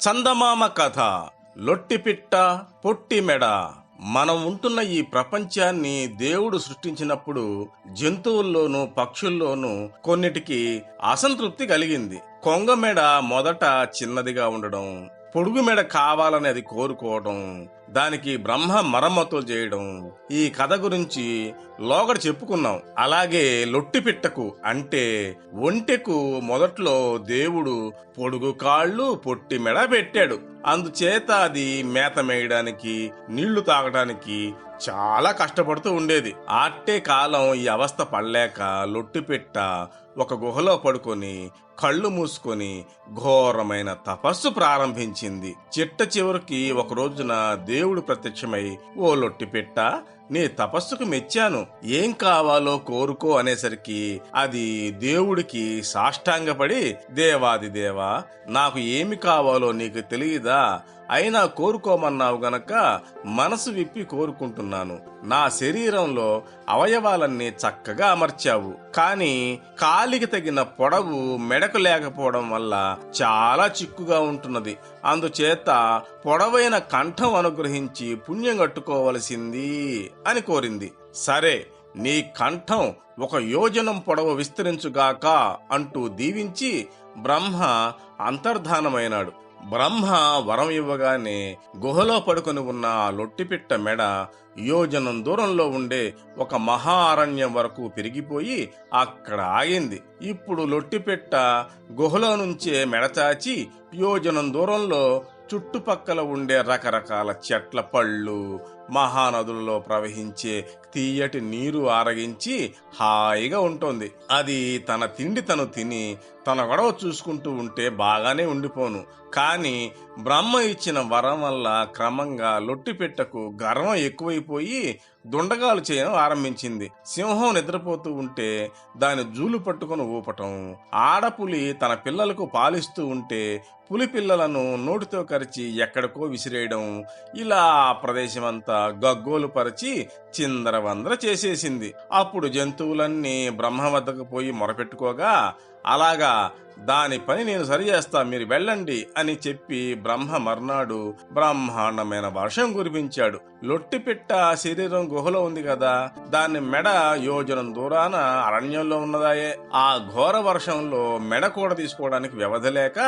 చందమామ కథ. లొట్టిపిట్ట పొట్టిమెడ. మనం ఉంటున్న ఈ ప్రపంచాన్ని దేవుడు సృష్టించినప్పుడు జంతువుల్లోనూ పక్షుల్లోనూ కొన్నిటికి అసంతృప్తి కలిగింది. కొంగమెడ మొదట చిన్నదిగా ఉండడం, పొడుగు మెడ కావాలని అది కోరుకోవడం, దానికి బ్రహ్మ మరమ్మతులు చేయడం, ఈ కథ గురించి లోగడ చెప్పుకున్నాం. అలాగే లొట్టిపిట్టకు అంటే ఒంటెకు మొదట్లో దేవుడు పొడుగు కాళ్ళు పొట్టి మెడ పెట్టాడు. అందుచేత అది మేత మేయడానికి నీళ్లు తాగడానికి చాలా కష్టపడుతూ ఉండేది. ఆట్టే కాలం ఈ అవస్థ పడలేక లొట్టిపిట్ట ఒక గుహలో పడుకొని కళ్ళు మూసుకొని ఘోరమైన తపస్సు ప్రారంభించింది. చిట్ట చివరికి ఒక రోజున దేవుడు ప్రత్యక్షమై, ఓ లొట్టిపిట్ట, నీ తపస్సుకు మెచ్చాను, ఏం కావాలో కోరుకో అనేసరికి అది దేవుడికి సాష్టాంగపడి, దేవాది దేవా, నాకు ఏమి కావాలో నీకు తెలియదా? అయినా కోరుకోమన్నావు గనక మనసు విప్పి కోరుకుంటున్నాను. నా శరీరంలో అవయవాలన్నీ చక్కగా అమర్చావు, కాని కాలికి తగిన పొడవు మెడకు లేకపోవడం వల్ల చాలా చిక్కుగా ఉంటున్నది. అందుచేత పొడవైన కంఠం అనుగ్రహించి పుణ్యం కట్టుకోవలసింది అని కోరింది. సరే, నీ కంఠం 1 యోజనం పొడవు విస్తరించుగాక అంటూ దీవించి బ్రహ్మ అంతర్ధానమైనాడు. బ్రహ్మ వరం ఇవ్వగానే గుహలో పడుకొని ఉన్న లొట్టిపిట్ట మెడ యోజనం దూరంలో ఉండే ఒక మహా అరణ్యం వరకు పెరిగిపోయి అక్కడ ఆగింది. ఇప్పుడు లొట్టిపిట్ట గుహలో నుంచే మెడచాచి యోజనం దూరంలో చుట్టుపక్కల ఉండే రకరకాల చెట్ల పళ్ళు, మహానదులలో ప్రవహించే తీయటి నీరు ఆరగించి హాయిగా ఉంటుంది. అది తన తిండి తను తిని తన గొడవ చూసుకుంటూ ఉంటే బాగానే ఉండిపోను. కాని బ్రహ్మ ఇచ్చిన వరం వల్ల క్రమంగా లొట్టిపిట్టకు గర్వం ఎక్కువైపోయి దుండగాలు చేయడం ఆరంభించింది. సింహం నిద్రపోతూ ఉంటే దాని జూలు పట్టుకుని ఊపటం, ఆడపులి తన పిల్లలకు పాలిస్తూ ఉంటే పులి పిల్లలను నోటితో కరిచి ఎక్కడికో విసిరేయడం, ఇలా ప్రదేశమంతా గగ్గోలు పరిచి చిందరవందర చేసేసింది. అప్పుడు జంతువులన్నీ బ్రహ్మ వద్దకు పోయి మొరపెట్టుకోగా, అలాగా, దాని పని నేను సరిచేస్తా, మీరు వెళ్ళండి అని చెప్పి బ్రహ్మ మర్నాడు బ్రహ్మాండమైన వర్షం కురిపించాడు. లొట్టిపిట్ట శరీరం గుహలో ఉంది కదా, దాని మెడ యోజనం దూరాన అరణ్యంలో ఉన్నదాయే. ఆ ఘోర వర్షంలో మెడ కూడా తీసుకోవడానికి వ్యవధి లేక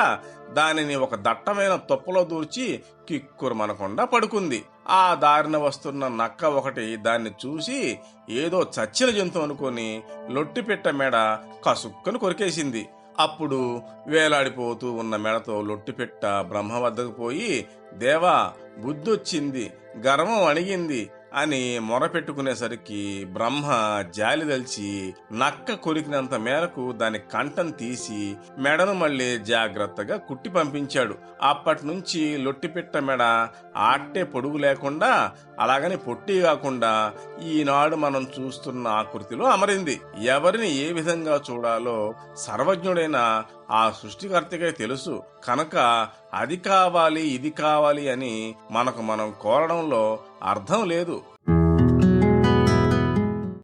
దానిని ఒక దట్టమైన తుప్పలో దూర్చి కిక్కురుమనకుండా పడుకుంది. ఆ దారిన వస్తున్న నక్క ఒకటి దాన్ని చూసి ఏదో చచ్చిన జంతువు అనుకొని లొట్టిపిట్ట మెడ కసుక్కను కొరికేసింది. అప్పుడు వేలాడిపోతూ ఉన్న మెడతో లొట్టిపిట్ట బ్రహ్మ వద్దకు పోయి, దేవా, బుద్ధొచ్చింది, గర్వం అణిగింది అని మొరపెట్టుకునేసరికి బ్రహ్మ జాలిదల్చి నక్క కొరికినంత మేరకు దాని కంఠం తీసి మెడను మళ్ళీ జాగ్రత్తగా కుట్టి పంపించాడు. అప్పటి నుంచి లొట్టిపిట్ట మెడ ఆట్టే పొడుగు లేకుండా, అలాగని పొట్టి కాకుండా ఈనాడు మనం చూస్తున్న ఆకృతిలో అమరింది. ఎవరిని ఏ విధంగా చూడాలో సర్వజ్ఞుడైన ఆ సృష్టికర్తకే తెలుసు కనుక అది కావాలి ఇది కావాలి అని మనకు మనం కోరడంలో అర్థం లేదు.